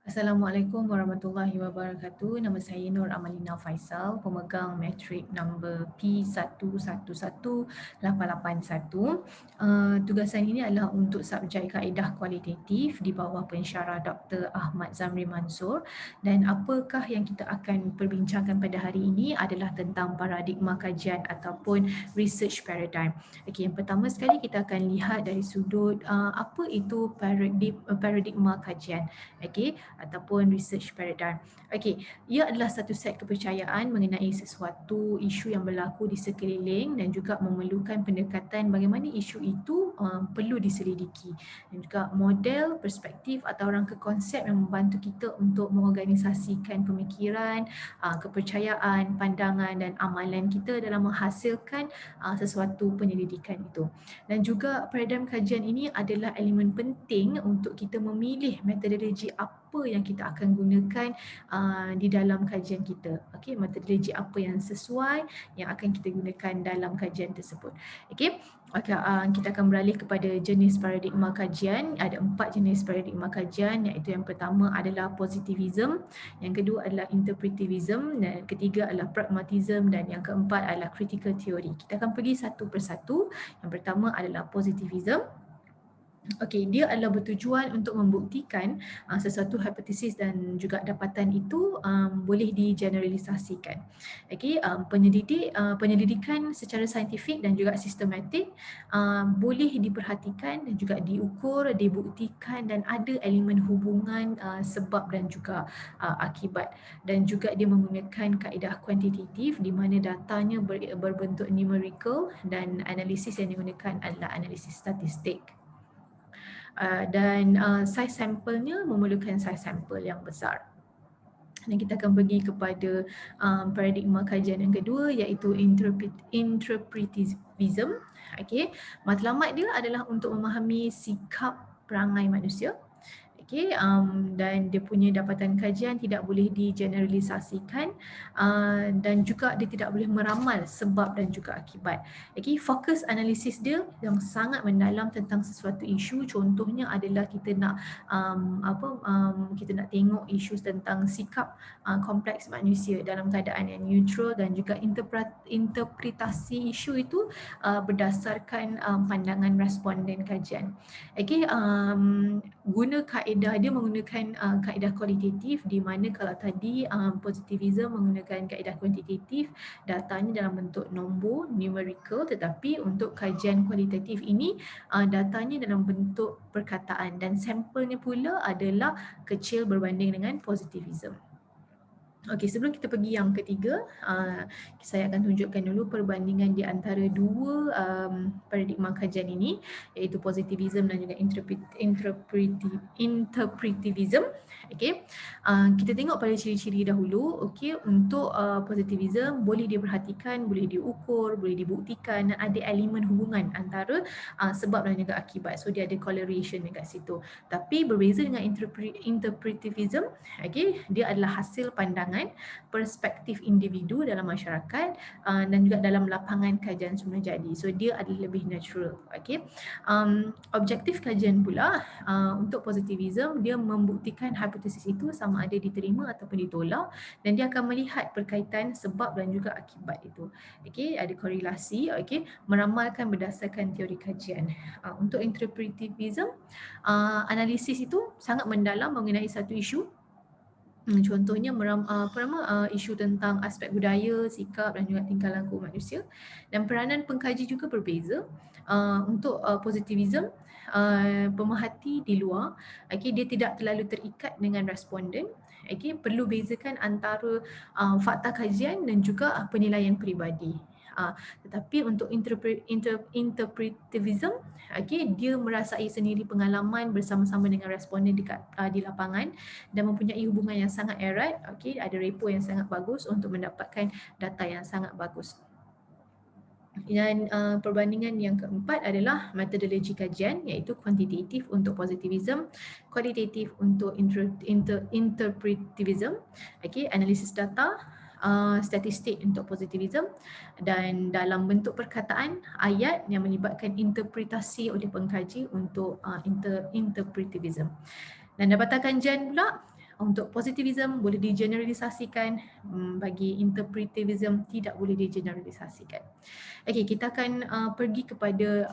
Assalamualaikum warahmatullahi wabarakatuh. Nama saya Nur Amalina Faisal, pemegang matrik nombor P1118881. Tugasan ini adalah untuk subjek kaedah kualitatif di bawah pensyarah Dr. Ahmad Zamri Mansur, dan apakah yang kita akan perbincangkan pada hari ini adalah tentang paradigma kajian ataupun research paradigm. Okey, yang pertama sekali kita akan lihat dari sudut apa itu paradigma kajian. Okey, ataupun research paradigm. Okey, ia adalah satu set kepercayaan mengenai sesuatu isu yang berlaku di sekeliling dan juga memerlukan pendekatan bagaimana isu itu perlu diselidiki, dan juga model, perspektif atau rangka konsep yang membantu kita untuk mengorganisasikan pemikiran, kepercayaan, pandangan dan amalan kita dalam menghasilkan sesuatu penyelidikan itu. Dan juga paradigm kajian ini adalah elemen penting untuk kita memilih metodologi apa yang kita akan gunakan di dalam kajian kita. Okey, metodologi apa yang sesuai yang akan kita gunakan dalam kajian tersebut. Okey. Okay, kita akan beralih kepada jenis paradigma kajian. Ada 4 jenis paradigma kajian, iaitu yang pertama adalah positivism, yang kedua adalah interpretivism, dan ketiga adalah pragmatism, dan yang keempat adalah critical theory. Kita akan pergi satu persatu. Yang pertama adalah positivism. Okey, dia adalah bertujuan untuk membuktikan sesuatu hipotesis dan juga dapatan itu boleh digeneralisasikan. Okey, penyelidikan secara saintifik dan juga sistematik boleh diperhatikan dan juga diukur, dibuktikan, dan ada elemen hubungan sebab dan juga akibat, dan juga dia menggunakan kaedah kuantitatif di mana datanya berbentuk numerical dan analisis yang digunakan adalah analisis statistik. Dan size sampelnya memerlukan size sampel yang besar. Dan kita akan pergi kepada paradigma kajian yang kedua, iaitu interpretivism. Okey, matlamat dia adalah untuk memahami sikap perangai manusia. Okey, dan dia punya dapatan kajian tidak boleh digeneralisasikan dan juga dia tidak boleh meramal sebab dan juga akibat. Okey, fokus analisis dia yang sangat mendalam tentang sesuatu isu. Contohnya adalah kita nak kita nak tengok isu tentang sikap kompleks manusia dalam keadaan yang neutral, dan juga interpretasi isu itu berdasarkan pandangan responden kajian. Okey, guna kaedah dia menggunakan kaedah kualitatif, di mana kalau tadi positivism menggunakan kaedah kuantitatif, datanya dalam bentuk nombor, numerical, tetapi untuk kajian kualitatif ini datanya dalam bentuk perkataan, dan sampelnya pula adalah kecil berbanding dengan positivism. Okey, sebelum kita pergi yang ketiga, saya akan tunjukkan dulu perbandingan di antara dua paradigma kajian ini, iaitu positivism dan juga interpretivism. Okey, kita tengok pada ciri-ciri dahulu. Okey, untuk positivism boleh diperhatikan, boleh diukur, boleh dibuktikan, dan ada elemen hubungan antara sebab dan juga akibat. So dia ada correlation dekat situ. Tapi berbeza dengan interpretivism, okey, dia adalah hasil pandangan perspektif individu dalam masyarakat dan juga dalam lapangan kajian semula jadi. So dia adalah lebih natural. Okay. Objektif kajian pula untuk positivism, dia membuktikan hipotesis itu sama ada diterima ataupun ditolak, dan dia akan melihat perkaitan sebab dan juga akibat itu. Okay, ada korelasi. Okay, meramalkan berdasarkan teori kajian. Untuk interpretivism, analisis itu sangat mendalam mengenai satu isu. Contohnya isu tentang aspek budaya, sikap dan juga tingkah laku manusia, dan peranan pengkaji juga berbeza. Untuk positivism, pemerhati di luar, dia tidak terlalu terikat dengan responden. Perlu bezakan antara fakta kajian dan juga penilaian peribadi. Tetapi untuk interpretivism, dia merasai sendiri pengalaman bersama-sama dengan responden di lapangan dan mempunyai hubungan yang sangat erat. Ada repo yang sangat bagus untuk mendapatkan data yang sangat bagus. Dan perbandingan yang keempat adalah metodologi kajian, iaitu kuantitatif untuk positivism, kualitatif untuk interpretivism, analisis data, statistik untuk positivism, dan dalam bentuk perkataan ayat yang melibatkan interpretasi oleh pengkaji untuk interpretivism. Dan dapatan kajian pula Untuk positivism boleh digeneralisasikan, bagi interpretivism tidak boleh digeneralisasikan. Okey, kita akan pergi kepada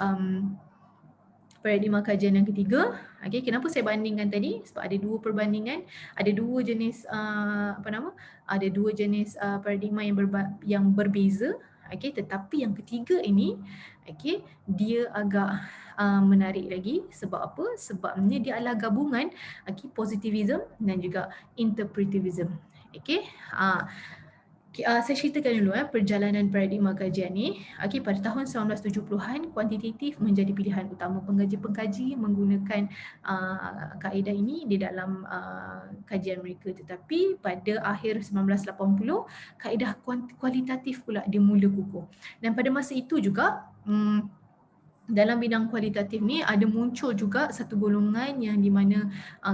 paradigma kajian yang ketiga. Okey, kenapa saya bandingkan tadi? Sebab ada dua perbandingan, ada dua jenis ada dua jenis paradigma yang berbeza. Okey, tetapi yang ketiga ini, okey, dia agak menarik lagi. Sebab apa? Sebabnya dia adalah gabungan positivism dan juga interpretivism. Okey. Saya ceritakan dulu perjalanan paradigma kajian ni. Pada tahun 1970-an, kuantitatif menjadi pilihan utama pengkaji-pengkaji menggunakan kaedah ini di dalam kajian mereka. Tetapi pada akhir 1980, kaedah kualitatif pula dimula kukuh. Dan pada masa itu juga, dalam bidang kualitatif ni ada muncul juga satu golongan yang di mana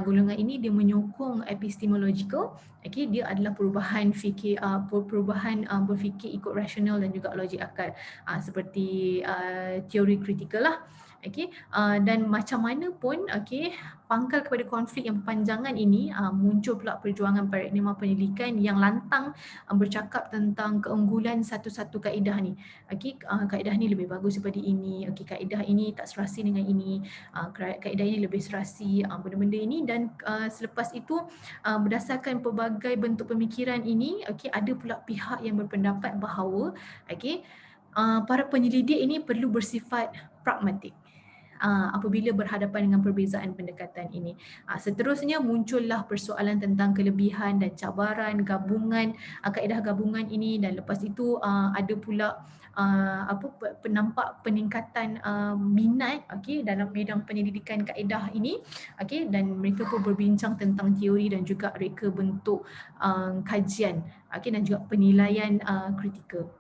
golongan ini dia menyokong epistemological. Okey, dia adalah perubahan fikir, perubahan berfikir ikut rasional dan juga logik akal, seperti teori kritikal lah. Okey, dan macam mana pun, okey, pangkal kepada konflik yang berpanjangan ini, muncul pula perjuangan paradigma pendidikan yang lantang bercakap tentang keunggulan satu-satu kaedah ni. Okey, kaedah ni lebih bagus daripada ini, okey, kaedah ini tak serasi dengan ini, kaedah ini lebih serasi, benda-benda ini. Dan selepas itu, berdasarkan pelbagai bentuk pemikiran ini, okey, ada pula pihak yang berpendapat bahawa, okey, para penyelidik ini perlu bersifat pragmatik apabila berhadapan dengan perbezaan pendekatan ini. Seterusnya muncullah persoalan tentang kelebihan dan cabaran gabungan, kaedah gabungan ini, dan lepas itu ada pula penampak peningkatan minat, okey, dalam bidang penyelidikan kaedah ini, okey, dan mereka pun berbincang tentang teori dan juga reka bentuk kajian, okey, dan juga penilaian kritikal.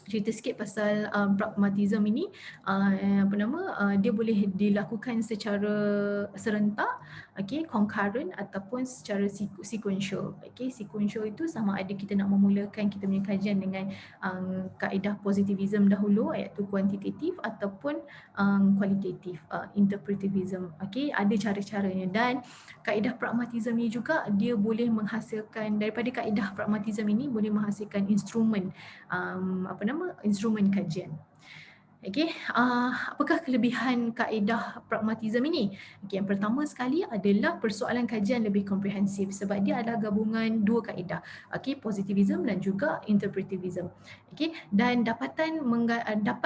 Cerita sikit pasal pragmatism ini, dia boleh dilakukan secara serentak, okey, concurrent ataupun secara sequential. Okey, sequential itu sama ada kita nak memulakan kita punya kajian dengan kaedah positivism dahulu, iaitu kuantitatif, ataupun kualitatif, interpretivism. Okey, ada cara-caranya. Dan kaedah pragmatism ni juga dia boleh menghasilkan, daripada kaedah pragmatism ini boleh menghasilkan instrumen instrumen kajian. Okey, apakah kelebihan kaedah pragmatism ini? Okay, yang pertama sekali adalah persoalan kajian lebih komprehensif sebab dia adalah gabungan dua kaedah, okey, positivism dan juga interpretivism. Okey, dan dapat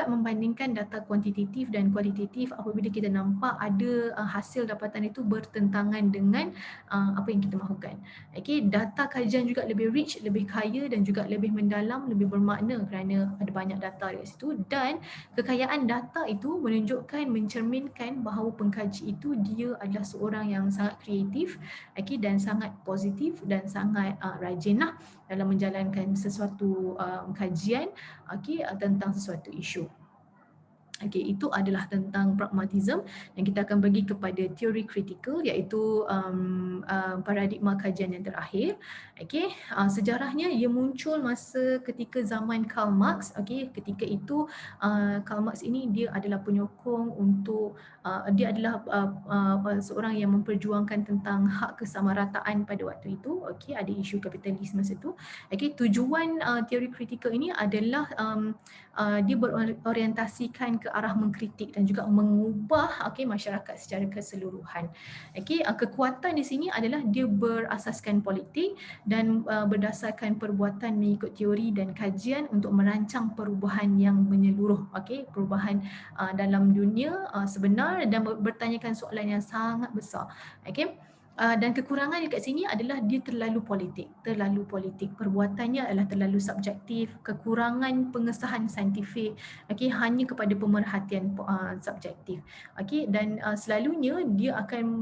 membandingkan data kuantitatif dan kualitatif apabila kita nampak ada hasil dapatan itu bertentangan dengan apa yang kita mahukan. Okey, data kajian juga lebih rich, lebih kaya dan juga lebih mendalam, lebih bermakna kerana ada banyak data di situ. Dan kekayaan data itu mencerminkan bahawa pengkaji itu dia adalah seorang yang sangat kreatif, okey, dan sangat positif dan sangat rajin dalam menjalankan sesuatu kajian, okey, tentang sesuatu isu. Okey, itu adalah tentang pragmatism, dan kita akan pergi kepada teori kritikal, iaitu paradigma kajian yang terakhir. Okey, sejarahnya ia muncul masa ketika zaman Karl Marx. Okey, ketika itu Karl Marx ini dia adalah penyokong untuk dia adalah seorang yang memperjuangkan tentang hak kesamarataan pada waktu itu. Okey, ada isu kapitalisme situ. Okey, tujuan teori kritikal ini adalah dia berorientasikan ke arah mengkritik dan juga mengubah masyarakat secara keseluruhan. Okey, kekuatan di sini adalah dia berasaskan politik dan berdasarkan perbuatan mengikut teori dan kajian untuk merancang perubahan yang menyeluruh, okey, perubahan dalam dunia sebenar dan bertanyakan soalan yang sangat besar. Okey. Dan kekurangan dekat sini adalah dia terlalu politik. Perbuatannya adalah terlalu subjektif, kekurangan pengesahan saintifik, okey, hanya kepada pemerhatian subjektif. Okey, dan selalunya dia akan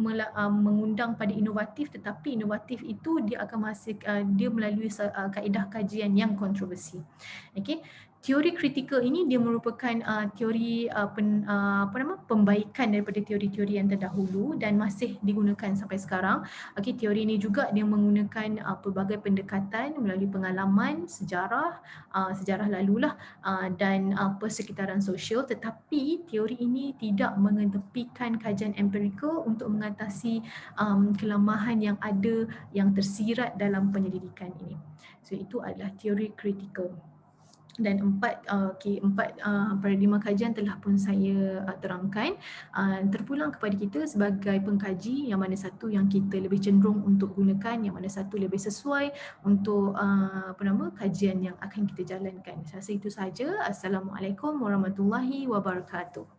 mengundang pada inovatif, tetapi inovatif itu dia akan dia melalui kaedah kajian yang kontroversi. Okey. teori kritikal ini dia merupakan teori pembaikan daripada teori-teori yang terdahulu dan masih digunakan sampai sekarang. Okey, teori ini juga dia menggunakan pelbagai pendekatan melalui pengalaman, sejarah lalulah, dan persekitaran sosial, tetapi teori ini tidak mengetepikan kajian empirikal untuk mengatasi kelemahan yang ada yang tersirat dalam penyelidikan ini. So itu adalah teori kritikal. Dan empat paradigma kajian telah pun saya terangkan. Terpulang kepada kita sebagai pengkaji, yang mana satu yang kita lebih cenderung untuk gunakan, yang mana satu lebih sesuai untuk kajian yang akan kita jalankan. Saya rasa itu sahaja. Assalamualaikum warahmatullahi wabarakatuh.